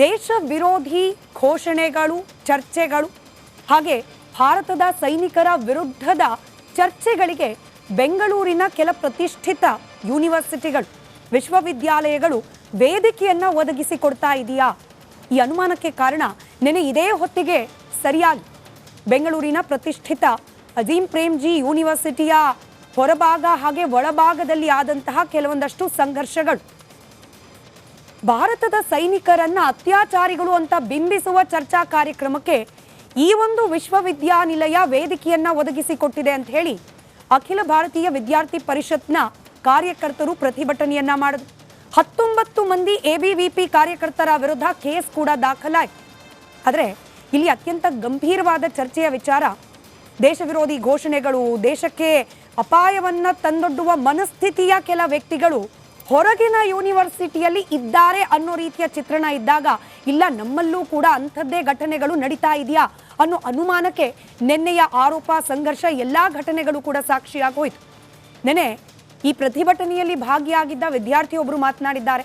ದೇಶ ವಿರೋಧಿ ಘೋಷಣೆಗಳು, ಚರ್ಚೆಗಳು ಹಾಗೆ ಭಾರತದ ಸೈನಿಕರ ವಿರುದ್ಧದ ಚರ್ಚೆಗಳಿಗೆ ಬೆಂಗಳೂರಿನ ಕೆಲ ಪ್ರತಿಷ್ಠಿತ ಯೂನಿವರ್ಸಿಟಿಗಳು, ವಿಶ್ವವಿದ್ಯಾಲಯಗಳು ವೇದಿಕೆಯನ್ನು ಒದಗಿಸಿಕೊಡ್ತಾ ಇದೆಯಾ? ಈ ಅನುಮಾನಕ್ಕೆ ಕಾರಣ ನೆನೆ ಇದೇ ಹೊತ್ತಿಗೆ ಸರಿಯಾಗಿ ಬೆಂಗಳೂರಿನ ಪ್ರತಿಷ್ಠಿತ ಅಜೀಂ ಪ್ರೇಮ್ಜಿ ಯೂನಿವರ್ಸಿಟಿಯ ಹೊರಭಾಗ ಹಾಗೆ ಒಳಭಾಗದಲ್ಲಿ ಆದಂತಹ ಕೆಲವೊಂದಷ್ಟು ಸಂಘರ್ಷಗಳು, ಭಾರತದ ಸೈನಿಕರನ್ನ ಅತ್ಯಾಚಾರಿಗಳು ಅಂತ ಬಿಂಬಿಸುವ ಚರ್ಚಾ ಕಾರ್ಯಕ್ರಮಕ್ಕೆ ಈ ಒಂದು ವಿಶ್ವವಿದ್ಯಾನಿಲಯ ವೇದಿಕೆಯನ್ನ ಒದಗಿಸಿಕೊಟ್ಟಿದೆ ಅಂತ ಹೇಳಿ ಅಖಿಲ ಭಾರತೀಯ ವಿದ್ಯಾರ್ಥಿ ಪರಿಷತ್ನ ಕಾರ್ಯಕರ್ತರು ಪ್ರತಿಭಟನೆಯನ್ನ ಮಾಡಿದ್ರು. 19 ಮಂದಿ ABVP ಕಾರ್ಯಕರ್ತರ ವಿರುದ್ಧ ಕೇಸ್ ಕೂಡ ದಾಖಲಾಯಿತು. ಆದರೆ ಇಲ್ಲಿ ಅತ್ಯಂತ ಗಂಭೀರವಾದ ಚರ್ಚೆಯ ವಿಚಾರ, ದೇಶ ವಿರೋಧಿ ಘೋಷಣೆಗಳು, ದೇಶಕ್ಕೆ ಅಪಾಯವನ್ನ ತಂದೊಡ್ಡುವ ಮನಸ್ಥಿತಿಯ ಕೆಲ ವ್ಯಕ್ತಿಗಳು ಹೊರಗಿನ ಯೂನಿವರ್ಸಿಟಿಯಲ್ಲಿ ಇದ್ದಾರೆ ಅನ್ನೋ ರೀತಿಯ ಚಿತ್ರಣ ಇದ್ದಾಗ, ಇಲ್ಲ ನಮ್ಮಲ್ಲೂ ಕೂಡ ಅಂಥದ್ದೇ ಘಟನೆಗಳು ನಡೀತಾ ಇದೆಯಾ ಅನ್ನೋ ಅನುಮಾನಕ್ಕೆ ನೆನ್ನೆಯ ಆರೋಪ, ಸಂಘರ್ಷ ಎಲ್ಲ ಘಟನೆಗಳು ಕೂಡ ಸಾಕ್ಷಿಯಾಗಿ ಹೋಯಿತು. ನೆನೆ ಈ ಪ್ರತಿಭಟನೆಯಲ್ಲಿ ಭಾಗಿಯಾಗಿದ್ದ ವಿದ್ಯಾರ್ಥಿಯೊಬ್ಬರು ಮಾತನಾಡಿದ್ದಾರೆ.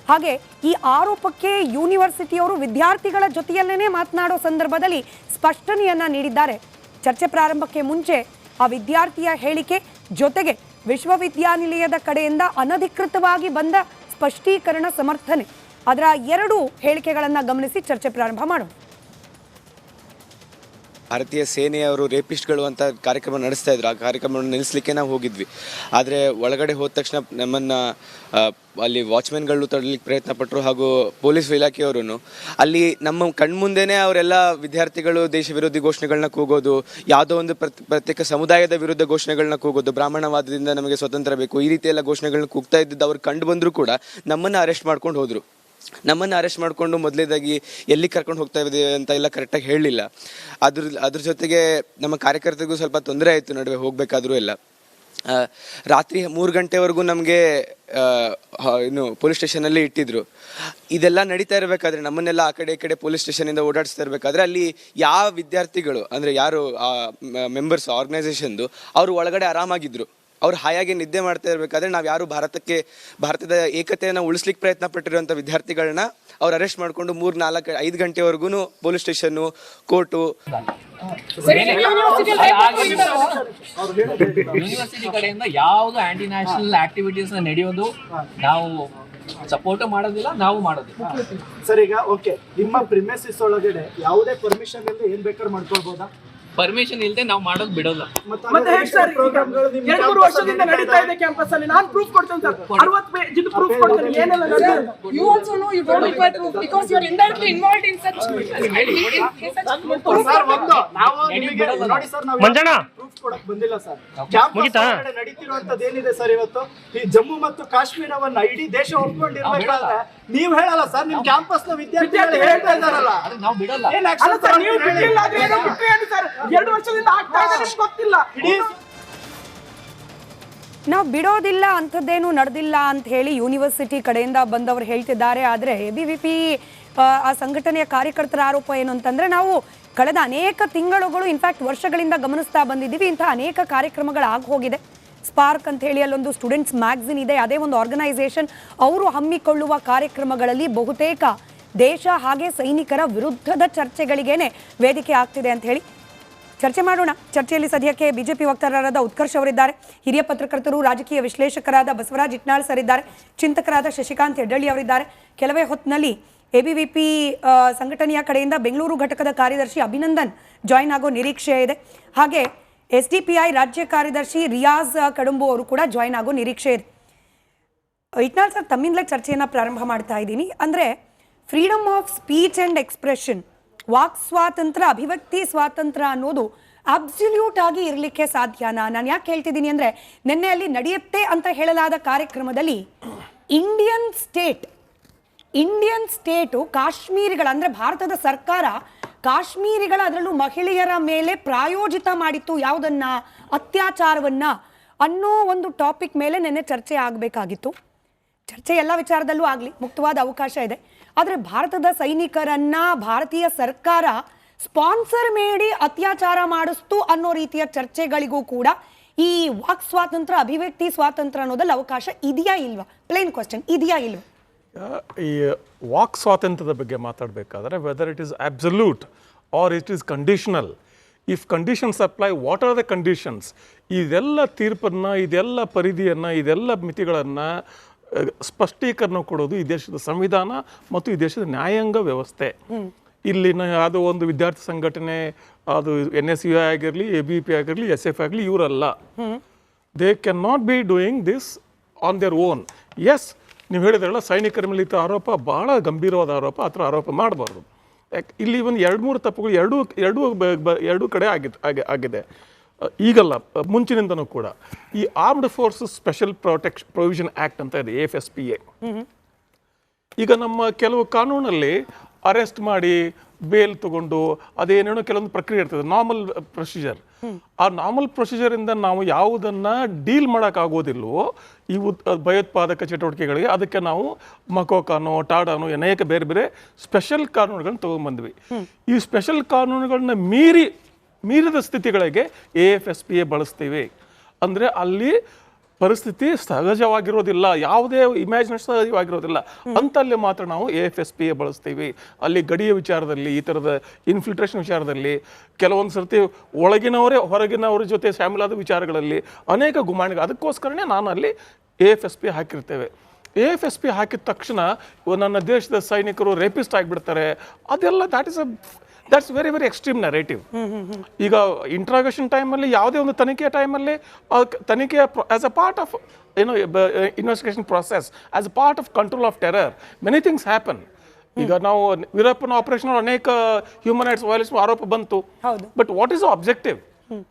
ಹಾಗೆ ಈ ಆರೋಪಕ್ಕೆ ಯೂನಿವರ್ಸಿಟಿಯವರು ವಿದ್ಯಾರ್ಥಿಗಳ ಜೊತೆಯಲ್ಲೇನೆ ಮಾತನಾಡೋ ಸಂದರ್ಭದಲ್ಲಿ ಸ್ಪಷ್ಟನೆಯನ್ನ ನೀಡಿದ್ದಾರೆ. ಚರ್ಚೆ ಪ್ರಾರಂಭಕ್ಕೆ ಮುಂಚೆ ಆ ವಿದ್ಯಾರ್ಥಿಯ ಹೇಳಿಕೆ ಜೊತೆಗೆ ವಿಶ್ವವಿದ್ಯಾನಿಲಯದ ಕಡೆಯಿಂದ ಅನಧಿಕೃತವಾಗಿ ಬಂದ ಸ್ಪಷ್ಟೀಕರಣ, ಸಮರ್ಥನೆ, ಅದರ ಎರಡು ಹೇಳಿಕೆಗಳನ್ನು ಗಮನಿಸಿ ಚರ್ಚೆ ಪ್ರಾರಂಭ ಮಾಡೋಣ. ಭಾರತೀಯ ಸೇನೆಯವರು ರೇಪಿಸ್ಟ್ಗಳು ಅಂತ ಕಾರ್ಯಕ್ರಮ ನಡೆಸ್ತಾ ಇದ್ರು. ಆ ಕಾರ್ಯಕ್ರಮವನ್ನು ನಿಲ್ಲಿಸಲಿಕ್ಕೆ ನಾವು ಹೋಗಿದ್ವಿ. ಆದರೆ ಒಳಗಡೆ ಹೋದ ತಕ್ಷಣ ನಮ್ಮನ್ನು ಅಲ್ಲಿ ವಾಚ್ಮೆನ್ಗಳು ತಡಲಿಕ್ಕೆ ಪ್ರಯತ್ನ ಪಟ್ಟರು, ಹಾಗೂ ಪೊಲೀಸ್ ಇಲಾಖೆಯವರು ಅಲ್ಲಿ ನಮ್ಮ ಕಣ್ಮುಂದೆನೇ ಅವರೆಲ್ಲ ವಿದ್ಯಾರ್ಥಿಗಳು ದೇಶ ವಿರೋಧಿ ಘೋಷಣೆಗಳನ್ನ ಕೂಗೋದು, ಯಾವುದೋ ಒಂದು ಪ್ರತ್ಯೇಕ ಸಮುದಾಯದ ವಿರುದ್ಧ ಘೋಷಣೆಗಳನ್ನ ಕೂಗೋದು, ಬ್ರಾಹ್ಮಣವಾದದಿಂದ ನಮಗೆ ಸ್ವತಂತ್ರ ಬೇಕು, ಈ ರೀತಿ ಎಲ್ಲ ಘೋಷಣೆಗಳನ್ನ ಕೂಗ್ತಾ ಇದ್ದಿದ್ದು ಅವ್ರು ಕಂಡು ಬಂದರೂ ಕೂಡ ನಮ್ಮನ್ನು ಅರೆಸ್ಟ್ ಮಾಡ್ಕೊಂಡು ಹೋದರು. ನಮ್ಮನ್ನು ಅರೆಸ್ಟ್ ಮಾಡಿಕೊಂಡು ಮೊದಲೇದಾಗಿ ಎಲ್ಲಿ ಕರ್ಕೊಂಡು ಹೋಗ್ತಾ ಇದ್ದೀವಿ ಅಂತ ಎಲ್ಲ ಕರೆಕ್ಟಾಗಿ ಹೇಳಲಿಲ್ಲ. ಅದ್ರ ಜೊತೆಗೆ ನಮ್ಮ ಕಾರ್ಯಕರ್ತರಿಗೂ ಸ್ವಲ್ಪ ತೊಂದರೆ ಆಯಿತು ನಡುವೆ ಹೋಗಬೇಕಾದ್ರೂ ಎಲ್ಲ. ರಾತ್ರಿ 3 ಗಂಟೆವರೆಗೂ ನಮಗೆ ಇನ್ನು ಪೊಲೀಸ್ ಸ್ಟೇಷನಲ್ಲಿ ಇಟ್ಟಿದ್ರು. ಇದೆಲ್ಲ ನಡೀತಾ ಇರಬೇಕಾದ್ರೆ, ನಮ್ಮನ್ನೆಲ್ಲ ಆ ಕಡೆ ಈ ಕಡೆ ಪೊಲೀಸ್ ಸ್ಟೇಷನಿಂದ ಓಡಾಡಿಸ್ತಾ ಇರಬೇಕಾದ್ರೆ, ಅಲ್ಲಿ ಯಾವ ವಿದ್ಯಾರ್ಥಿಗಳು ಅಂದರೆ ಯಾರು ಮೆಂಬರ್ಸ್ ಆರ್ಗನೈಸೇಷನ್ದು ಅವರು ಒಳಗಡೆ ಆರಾಮಾಗಿದ್ದರು. ಅವ್ರು ಹಾಯಾಗಿ ನಿದ್ದೆ ಮಾಡ್ತಾ ಇರಬೇಕಾದ್ರೆ ನಾವು ಯಾರು ಭಾರತದ ಏಕತೆಯನ್ನು ಉಳಿಸ್ಲಿಕ್ಕೆ ಪ್ರಯತ್ನ ಪಟ್ಟಿರುವಂಥ ವಿದ್ಯಾರ್ಥಿಗಳನ್ನ ಅವ್ರು ಅರೆಸ್ಟ್ ಮಾಡಿಕೊಂಡು 3, 4, 5 ಗಂಟೆವರೆಗೂ ಪೊಲೀಸ್ ಸ್ಟೇಷನ್ನು, ಕೋರ್ಟು. ಯೂನಿವರ್ಸಿಟಿ ಕಡೆಯಿಂದ ಯಾವುದು ಆಂಟಿ ನ್ಯಾಷನಲ್ ಆಕ್ಟಿವಿಟೀಸ್ ನಡೆಯೋದು ನಾವು ಸಪೋರ್ಟ್ ಮಾಡೋದಿಲ್ಲ, ನಾವು ಮಾಡೋದಿಲ್ಲ. ಸರ್, ಈಗ ಓಕೆ, ನಿಮ್ಮ ಪ್ರಿಮಿಸಸ್ ಒಳಗಡೆ ಯಾವುದೇ ಪರ್ಮಿಷನ್ ಇಲ್ಲದೆ ಏನ್ ಬೇಕಾದ್ರೂ ಮಾಡ್ಕೊಳ್ಬೋದಾ? ಪರ್ಮಿಷನ್ ಇಲ್ಲದೆ ನಾವು ಮಾಡೋದು ಬಿಡೋಲ್ಲ. ಮತ್ತೆ ಪ್ರೋಗ್ರಾಮ್ಗಳು 2-3 ವರ್ಷದಿಂದ ನಡೀತಾ ಇದೆ ಕ್ಯಾಂಪಸ್ ಅಲ್ಲಿ. ನಾನು ಪ್ರೂಫ್ ಕೊಡ್ತೇನೆ ಸರ್, 60 ಪೇಜ್ ಪ್ರೂಫ್ ಕೊಡ್ತೇನೆ. ಏನೆಲ್ಲ ನಡೆದಿದೆ you also know you don't require proof because you are indirectly involved in such sir. ಒಂದು ನಾವು ನಿಮಗೆ ನೋಡಿ ಸರ್, ನಾವು ಪ್ರೂಫ್ ಕೊಡಕ್ ಬಂದಿಲ್ಲ ಸರ್. ಕ್ಯಾಂಪಸ್ ಒಳಗಡೆ ನಡೀತಿರುವಂತದ್ದು ಏನಿದೆ ಸರ್, ಇವತ್ತು ಈ ಜಮ್ಮು ಮತ್ತು ಕಾಶ್ಮೀರವನ್ನ ಇಡೀ ದೇಶ ಒಪ್ಕೊಂಡಿರ್ಬೇಕಾದ್ರೆ ನೀವು ಹೇಳಲ್ಲ ಸರ್, ನಿಮ್ ಕ್ಯಾಂಪಸ್ ನ ವಿದ್ಯಾರ್ಥಿಗಳು ಹೇಳ್ತಾ ಇದಾರಲ್ಲ, ನಾವು ಬಿಡಲ್ಲ. ಏನ್ ಆಕ್ಷನ್ ನೀವು ಬಿಟ್ಟಿಲ್ಲ ಅಂದ್ರೆ ಏನೋ ಬಿಟ್ಟು ಹೇಳಿ ಸರ್. 2 ವರ್ಷದಿಂದ ಆಗ್ತಾ ಇದೆ, ನಿಮ್ಗೆ ಗೊತ್ತಿಲ್ಲ. ನಾವು ಬಿಡೋದಿಲ್ಲ, ಅಂಥದ್ದೇನು ನಡೆದಿಲ್ಲ ಅಂತ ಹೇಳಿ ಯೂನಿವರ್ಸಿಟಿ ಕಡೆಯಿಂದ ಬಂದವರು ಹೇಳ್ತಿದ್ದಾರೆ. ಆದರೆ ABVP ಆ ಸಂಘಟನೆಯ ಕಾರ್ಯಕರ್ತರ ಆರೋಪ ಏನು ಅಂತಂದರೆ, ನಾವು ಕಳೆದ ಅನೇಕ ತಿಂಗಳುಗಳು, ಇನ್ಫ್ಯಾಕ್ಟ್ ವರ್ಷಗಳಿಂದ ಗಮನಿಸ್ತಾ ಬಂದಿದ್ದೀವಿ, ಇಂಥ ಅನೇಕ ಕಾರ್ಯಕ್ರಮಗಳಾಗಿ ಹೋಗಿದೆ. ಸ್ಪಾರ್ಕ್ ಅಂತ ಹೇಳಿ ಅಲ್ಲೊಂದು ಸ್ಟೂಡೆಂಟ್ಸ್ ಮ್ಯಾಗಝಿನ್ ಇದೆ, ಅದೇ ಒಂದು ಆರ್ಗನೈಸೇಷನ್. ಅವರು ಹಮ್ಮಿಕೊಳ್ಳುವ ಕಾರ್ಯಕ್ರಮಗಳಲ್ಲಿ ಬಹುತೇಕ ದೇಶ ಹಾಗೆ ಸೈನಿಕರ ವಿರುದ್ಧದ ಚರ್ಚೆಗಳಿಗೇನೆ ವೇದಿಕೆ ಆಗ್ತಿದೆ ಅಂತ ಹೇಳಿ ಚರ್ಚೆ ಮಾಡೋಣ. ಚರ್ಚೆಯಲ್ಲಿ ಸದ್ಯಕ್ಕೆ ಬಿಜೆಪಿ ವಕ್ತಾರರಾದ ಉತ್ಕರ್ಷ್ ಅವರಿದ್ದಾರೆ, ಹಿರಿಯ ಪತ್ರಕರ್ತರು, ರಾಜಕೀಯ ವಿಶ್ಲೇಷಕರಾದ ಬಸವರಾಜ್ ಇಟ್ನಾಳ್ ಸರ್ ಇದ್ದಾರೆ, ಚಿಂತಕರಾದ ಶಶಿಕಾಂತ್ ಹೆಡ್ಡಳ್ಳಿ ಅವರಿದ್ದಾರೆ. ಕೆಲವೇ ಹೊತ್ತಿನಲ್ಲಿ ABVP ಸಂಘಟನೆಯ ಕಡೆಯಿಂದ ಬೆಂಗಳೂರು ಘಟಕದ ಕಾರ್ಯದರ್ಶಿ ಅಭಿನಂದನ್ ಜಾಯಿನ್ ಆಗೋ ನಿರೀಕ್ಷೆ ಇದೆ. ಹಾಗೆ SDPI ರಾಜ್ಯ ಕಾರ್ಯದರ್ಶಿ ರಿಯಾಜ್ ಕಡುಂಬು ಅವರು ಕೂಡ ಜಾಯಿನ್ ಆಗೋ ನಿರೀಕ್ಷೆ ಇದೆ. ಇಟ್ನಾಳ್ ಸರ್, ತಮ್ಮಿಂದಲೇ ಚರ್ಚೆಯನ್ನು ಪ್ರಾರಂಭ ಮಾಡ್ತಾ ಇದ್ದೀನಿ. ಅಂದರೆ freedom of speech and expression, walk ಸ್ವಾತಂತ್ರ್ಯ, ಅಭಿವ್ಯಕ್ತಿ ಸ್ವಾತಂತ್ರ್ಯ ಅನ್ನೋದು ಅಬ್ಸಲ್ಯೂಟ್ ಆಗಿ ಇರಲಿಕ್ಕೆ ಸಾಧ್ಯನಾ? ನಾನು ಯಾಕೆ ಹೇಳ್ತಿದ್ದೀನಿ ಅಂದರೆ, ನಿನ್ನೆ ಅಲ್ಲಿ ನಡೆಯುತ್ತೆ ಅಂತ ಹೇಳಲಾದ ಕಾರ್ಯಕ್ರಮದಲ್ಲಿ ಇಂಡಿಯನ್ ಸ್ಟೇಟು ಕಾಶ್ಮೀರಿಗಳ, ಅಂದರೆ ಭಾರತದ ಸರ್ಕಾರ ಕಾಶ್ಮೀರಿಗಳ, ಅದರಲ್ಲೂ ಮಹಿಳೆಯರ ಮೇಲೆ ಪ್ರಾಯೋಜಿತ ಮಾಡಿತ್ತು ಯಾವುದನ್ನ, ಅತ್ಯಾಚಾರವನ್ನ ಅನ್ನೋ ಒಂದು ಟಾಪಿಕ್ ಮೇಲೆ ನಿನ್ನೆ ಚರ್ಚೆ ಆಗಬೇಕಾಗಿತ್ತು. ಚರ್ಚೆ ಎಲ್ಲ ವಿಚಾರದಲ್ಲೂ ಆಗಲಿ, ಮುಕ್ತವಾದ ಅವಕಾಶ ಇದೆ. ಆದರೆ ಭಾರತದ ಸೈನಿಕರನ್ನ ಭಾರತೀಯ ಸರ್ಕಾರ ಸ್ಪಾನ್ಸರ್ ಮಾಡಿ ಅತ್ಯಾಚಾರ ಮಾಡಿಸ್ತು ಅನ್ನೋ ರೀತಿಯ ಚರ್ಚೆಗಳಿಗೂ ಕೂಡ ಈ ವಾಕ್ ಸ್ವಾತಂತ್ರ್ಯ, ಅಭಿವ್ಯಕ್ತಿ ಸ್ವಾತಂತ್ರ್ಯ ಅನ್ನೋದಲ್ಲಿ ಅವಕಾಶ ಇದೆಯಾ ಇಲ್ವಾ? ಪ್ಲೇನ್ ಕ್ವಶನ್, ಇದೆಯಾ ಇಲ್ವಾ? ಈ ವಾಕ್ ಸ್ವಾತಂತ್ರ್ಯದ ಬಗ್ಗೆ ಮಾತಾಡಬೇಕಾದ್ರೆ whether it is absolute or it is conditional, if conditions apply, what are the conditions? ಇದೆಲ್ಲ ತೀರ್ಪನ್ನು, ಇದೆಲ್ಲ ಪರಿಧಿಯನ್ನು, ಇದೆಲ್ಲ ಮಿತಿಗಳನ್ನು ಸ್ಪಷ್ಟೀಕರಣ ಕೊಡೋದು ಈ ದೇಶದ ಸಂವಿಧಾನ ಮತ್ತು ಈ ದೇಶದ ನ್ಯಾಯಾಂಗ ವ್ಯವಸ್ಥೆ. ಇಲ್ಲಿನ ಯಾವುದೋ ಒಂದು ವಿದ್ಯಾರ್ಥಿ ಸಂಘಟನೆ, ಅದು NSU ಆಗಿರಲಿ, ABP ಆಗಿರಲಿ, SF ಆಗಲಿ, ಇವರಲ್ಲ. They can not be doing this on their own. Yes, ನೀವು ಹೇಳಿದ್ರಲ್ಲ ಸೈನಿಕರ ಮೇಲೆ ಈ ಆರೋಪ ಭಾಳ ಗಂಭೀರವಾದ ಆರೋಪ, ಆ ಥರ ಆರೋಪ ಮಾಡಬಾರ್ದು. ಯಾಕೆ ಇಲ್ಲಿ ಒಂದು 2-3 ತಪ್ಪುಗಳು ಎರಡೂ ಕಡೆ ಆಗಿದೆ. ಈಗಲ್ಲ, ಮುಂಚಿನಿಂದನೂ ಕೂಡ. ಈ armed forces special provision act ಅಂತ ಇದೆ, AFSPA. ಈಗ ನಮ್ಮ ಕೆಲವು ಕಾನೂನಲ್ಲಿ ಅರೆಸ್ಟ್ ಮಾಡಿ ಬೇಲ್ ತಗೊಂಡು ಅದೇನೇನೋ ಕೆಲವೊಂದು ಪ್ರಕ್ರಿಯೆ ಇರ್ತದೆ, ನಾರ್ಮಲ್ ಪ್ರೊಸೀಜರ್. ಆ ನಾರ್ಮಲ್ ಪ್ರೊಸೀಜರಿಂದ ನಾವು ಯಾವುದನ್ನು ಡೀಲ್ ಮಾಡೋಕ್ಕಾಗೋದಿಲ್ವೋ ಈ ಭಯೋತ್ಪಾದಕ ಚಟುವಟಿಕೆಗಳಿಗೆ, ಅದಕ್ಕೆ ನಾವು ಮಕೋಕಾನೋ, ಟಾಡಾನೋ, ಅನೇಕ ಬೇರೆ ಬೇರೆ ಸ್ಪೆಷಲ್ ಕಾನೂನುಗಳನ್ನ ತೊಗೊಂಡ್ಬಂದ್ವಿ. ಈ ಸ್ಪೆಷಲ್ ಕಾನೂನುಗಳನ್ನ ಮೀರಿದ ಸ್ಥಿತಿಗಳಿಗೆ AFSPA ಬಳಸ್ತೀವಿ. ಅಂದರೆ ಅಲ್ಲಿ ಪರಿಸ್ಥಿತಿ ಸಹಜವಾಗಿರೋದಿಲ್ಲ, ಯಾವುದೇ ಇಮ್ಯಾಜಿನೇಷನ್ ಸಹಜವಾಗಿರೋದಿಲ್ಲ ಅಂತಲ್ಲಿ ಮಾತ್ರ ನಾವು AFSPA ಬಳಸ್ತೀವಿ. ಅಲ್ಲಿ ಗಡಿಯ ವಿಚಾರದಲ್ಲಿ, ಈ ಥರದ ಇನ್ಫಿಲ್ಟ್ರೇಷನ್ ವಿಚಾರದಲ್ಲಿ, ಕೆಲವೊಂದು ಸರ್ತಿ ಒಳಗಿನವರೇ ಹೊರಗಿನವರ ಜೊತೆ ಶಾಮೀಲಾದ ವಿಚಾರಗಳಲ್ಲಿ ಅನೇಕ ಗುಮಾನಿಗಳು. ಅದಕ್ಕೋಸ್ಕರನೇ ನಾನು ಅಲ್ಲಿ AFSPA ಹಾಕಿರ್ತೇವೆ. AFSPA ಹಾಕಿದ ತಕ್ಷಣ ನನ್ನ ದೇಶದ ಸೈನಿಕರು ರೇಪಿಸ್ಟ್ ಆಗಿಬಿಡ್ತಾರೆ, ಅದೆಲ್ಲ that's very very extreme narrative. ಈಗ ಇಂಟ್ರಾಗೇಷನ್ ಟೈಮಲ್ಲಿ, ಯಾವುದೇ ಒಂದು ತನಿಖೆಯ ಟೈಮಲ್ಲಿ, ತನಿಖೆಯ as a part of investigation process, as a part of control of terror, many things happen. ಈಗ ನಾವು ವೀರಪ್ಪನ ಆಪರೇಷನ್ ಅನೇಕ ಹ್ಯೂಮನ್ ರೈಟ್ಸ್ ವೈಲೇಷನ್ ಆರೋಪ ಬಂತು. But what is objective?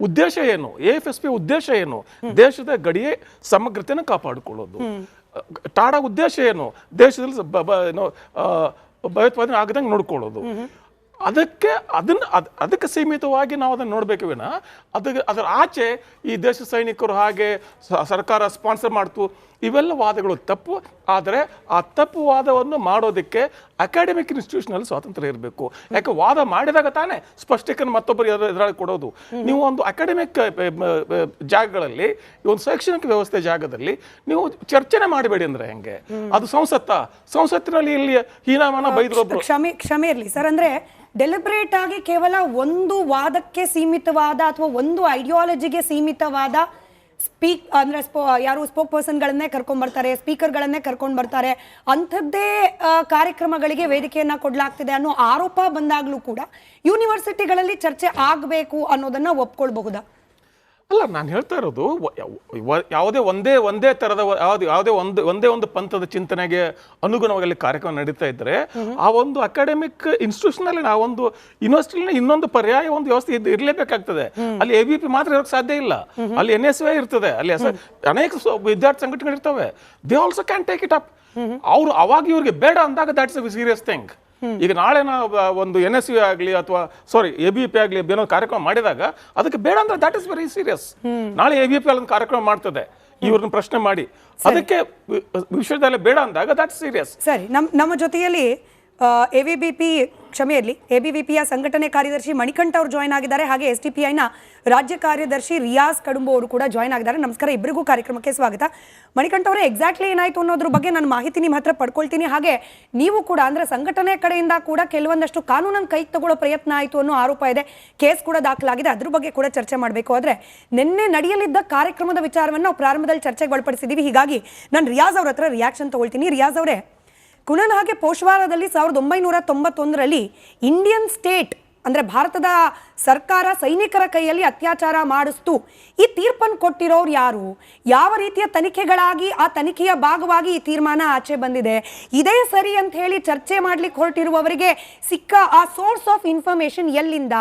ಉದ್ದೇಶ ಏನು? AFSPA ಉದ್ದೇಶ ಏನು? ದೇಶದ ಗಡಿಯ ಸಮಗ್ರತೆಯನ್ನು ಕಾಪಾಡಿಕೊಳ್ಳೋದು. ಟಾಡಾ ಉದ್ದೇಶ ಏನು? ದೇಶದಲ್ಲಿ ಭಯೋತ್ಪಾದನೆ ಆಗದಂಗೆ ನೋಡ್ಕೊಳ್ಳೋದು. ಅದಕ್ಕೆ ಸೀಮಿತವಾಗಿ ನಾವು ಅದನ್ನು ನೋಡಬೇಕು ವಿನ ಅದರ ಆಚೆ ಈ ದೇಶ ಸೈನಿಕರು ಹಾಗೆ ಸರ್ಕಾರ ಸ್ಪಾನ್ಸರ್ ಮಾಡ್ತು, ಇವೆಲ್ಲ ವಾದಗಳು ತಪ್ಪು. ಆದರೆ ಆ ತಪ್ಪು ವಾದವನ್ನು ಮಾಡೋದಕ್ಕೆ ಅಕಾಡೆಮಿಕ್ ಇನ್ಸ್ಟಿಟ್ಯೂಷನಲ್ಲಿ ಸ್ವಾತಂತ್ರ್ಯ ಇರಬೇಕು. ಯಾಕೆ ವಾದ ಮಾಡಿದಾಗ ತಾನೇ ಸ್ಪಷ್ಟೀಕರಣ ಮತ್ತೊಬ್ಬರು ಎದುರಾಳಿ ಕೊಡೋದು. ನೀವು ಒಂದು ಅಕಾಡೆಮಿಕ್ ಜಾಗಗಳಲ್ಲಿ, ಒಂದು ಶೈಕ್ಷಣಿಕ ವ್ಯವಸ್ಥೆ ಜಾಗದಲ್ಲಿ ನೀವು ಚರ್ಚೆನೆ ಮಾಡಬೇಡಿ ಅಂದ್ರೆ ಹೆಂಗೆ? ಅದು ಸಂಸತ್ತಿನಲ್ಲಿ ಇಲ್ಲಿ ಹೀನಾಮಾನ ಬೈದ್ರೊಬ್ರು. ಕ್ಷಮೆ ಇರಲಿ ಸರ್, ಅಂದ್ರೆ ಡೆಲಿಬ್ರೇಟ್ ಆಗಿ ಕೇವಲ ಒಂದು ವಾದಕ್ಕೆ ಸೀಮಿತವಾದ ಅಥವಾ ಒಂದು ಐಡಿಯಾಲಜಿಗೆ ಸೀಮಿತವಾದ ಯಾರು ಸ್ಪೋಕ್ ಪರ್ಸನ್ಗಳನ್ನೇ ಕರ್ಕೊಂಡ್ ಬರ್ತಾರೆ, ಸ್ಪೀಕರ್ಗಳನ್ನೇ ಕರ್ಕೊಂಡ್ ಬರ್ತಾರೆ, ಅಂಥದ್ದೇ ಕಾರ್ಯಕ್ರಮಗಳಿಗೆ ವೇದಿಕೆಯನ್ನ ಕೊಡ್ಲಾಗ್ತಿದೆ ಅನ್ನೋ ಆರೋಪ ಬಂದಾಗ್ಲೂ ಕೂಡ ಯೂನಿವರ್ಸಿಟಿಗಳಲ್ಲಿ ಚರ್ಚೆ ಆಗಬೇಕು ಅನ್ನೋದನ್ನ ಒಪ್ಕೊಳ್ಬಹುದಾ? ಅಲ್ಲ, ನಾನು ಹೇಳ್ತಾ ಇರೋದು ಯಾವುದೇ ಒಂದೇ ಥರದ ಒಂದೇ ಒಂದು ಪಂಥದ ಚಿಂತನೆಗೆ ಅನುಗುಣವಾಗಿ ಕಾರ್ಯಕ್ರಮ ನಡೀತಾ ಇದ್ದರೆ ಆ ಒಂದು ಅಕಾಡೆಮಿಕ್ ಇನ್ಸ್ಟಿಟ್ಯೂಷನಲ್ಲಿ, ಆ ಒಂದು ಯೂನಿವರ್ಸಿಟಿಲಿ ಇನ್ನೊಂದು ಪರ್ಯಾಯ ಒಂದು ವ್ಯವಸ್ಥೆ ಇರಲೇಬೇಕಾಗ್ತದೆ. ಅಲ್ಲಿ ABP ಮಾತ್ರ ಇರೋಕ್ಕೆ ಸಾಧ್ಯ ಇಲ್ಲ, ಅಲ್ಲಿ NSY ಇರ್ತದೆ, ಅಲ್ಲಿ ಅನೇಕ ವಿದ್ಯಾರ್ಥಿ ಸಂಘಟನೆಗಳು ಇರ್ತವೆ. They also can take it up. ಅವರು ಅವಾಗ ಇವ್ರಿಗೆ ಬೇಡ ಅಂದಾಗ ದಟ್ಸ್ ಅ ಸೀರಿಯಸ್ ಥಿಂಗ್. ಈಗ ನಾಳೆ ನಾವು ಒಂದು NSU ಆಗಲಿ ಅಥವಾ ABP ಆಗಲಿ ಏನೋ ಕಾರ್ಯಕ್ರಮ ಮಾಡಿದಾಗ ಅದಕ್ಕೆ ಬೇಡ ಅಂದ್ರೆ ದಟ್ ಇಸ್ ವೆರಿ ಸೀರಿಯಸ್. ನಾಳೆ ABP ಅಲ್ಲಿ ಕಾರ್ಯಕ್ರಮ ಮಾಡ್ತದೆ, ಇವ್ರನ್ನ ಪ್ರಶ್ನೆ ಮಾಡಿ, ಅದಕ್ಕೆ ವಿಶ್ವವಿದ್ಯಾಲಯ ಬೇಡ ಅಂದಾಗ ದಟ್ ಸೀರಿಯಸ್. ಸರಿ, ನಮ್ಮ ಜೊತೆಯಲ್ಲಿ ABVPಯ ಸಂಘಟನೆ ಕಾರ್ಯದರ್ಶಿ ಮಣಿಕಂಠ ಅವರು ಜಾಯ್ನ್ ಆಗಿದ್ದಾರೆ. ಹಾಗೆ SDPIನ ರಾಜ್ಯ ಕಾರ್ಯದರ್ಶಿ ರಿಯಾಜ್ ಕಡುಂಬು ಅವರು ಕೂಡ ಜಾಯ್ನ್ ಆಗಿದ್ದಾರೆ. ನಮಸ್ಕಾರ, ಇಬ್ಬರಿಗೂ ಕಾರ್ಯಕ್ರಮಕ್ಕೆ ಸ್ವಾಗತ. ಮಣಿಕಂಠ ಅವರೇ, ಎಕ್ಸಾಕ್ಟ್ಲಿ ಏನಾಯ್ತು ಅನ್ನೋದ್ರ ಬಗ್ಗೆ ನಾನು ಮಾಹಿತಿ ನಿಮ್ಮ ಹತ್ರ ಪಡ್ಕೊಳ್ತೀನಿ. ಹಾಗೆ ನೀವು ಕೂಡ ಅಂದ್ರೆ ಸಂಘಟನೆ ಕಡೆಯಿಂದ ಕೂಡ ಕೆಲವೊಂದಷ್ಟು ಕಾನೂನನ್ನು ಕೈಗೆ ತಗೊಳ್ಳೋ ಪ್ರಯತ್ನ ಆಯಿತು ಅನ್ನೋ ಆರೋಪ ಇದೆ, ಕೇಸ್ ಕೂಡ ದಾಖಲಾಗಿದೆ, ಅದ್ರ ಬಗ್ಗೆ ಕೂಡ ಚರ್ಚೆ ಮಾಡಬೇಕು. ಆದರೆ ನಿನ್ನೆ ನಡೆಯಲಿದ್ದ ಕಾರ್ಯಕ್ರಮದ ವಿಚಾರವನ್ನು ನಾವು ಪ್ರಾರಂಭದಲ್ಲಿ ಚರ್ಚೆಗೆ ಒಳಪಡಿಸಿದ್ದೀವಿ. ಹೀಗಾಗಿ ನಾನು ರಿಯಾಜ್ ಅವ್ರ ಹತ್ರ ರಿಯಾಕ್ಷನ್ ತಗೊಳ್ತೀನಿ. ರಿಯಾಜ್ ಅವರೇ, ಕುಣಲ್ ಹಾಗೆ ಪೋಶ್ವಾರದಲ್ಲಿ 1991ರಲ್ಲಿ ಇಂಡಿಯನ್ ಸ್ಟೇಟ್ ಅಂದ್ರೆ ಭಾರತದ ಸರ್ಕಾರ ಸೈನಿಕರ ಕೈಯಲ್ಲಿ ಅತ್ಯಾಚಾರ ಮಾಡಿಸ್ತು. ಈ ತೀರ್ಪನ್ನು ಕೊಟ್ಟಿರೋರು ಯಾರು? ಯಾವ ರೀತಿಯ ತನಿಖೆಗಳಾಗಿ ಆ ತನಿಖೆಯ ಭಾಗವಾಗಿ ಈ ತೀರ್ಮಾನ ಆಚೆ ಬಂದಿದೆ? ಇದೇ ಸರಿ ಅಂತ ಹೇಳಿ ಚರ್ಚೆ ಮಾಡ್ಲಿಕ್ಕೆ ಹೊರಟಿರುವವರಿಗೆ ಸಿಕ್ಕ ಆ ಸೋರ್ಸ್ ಆಫ್ ಇನ್ಫಾರ್ಮೇಶನ್ ಎಲ್ಲಿಂದ?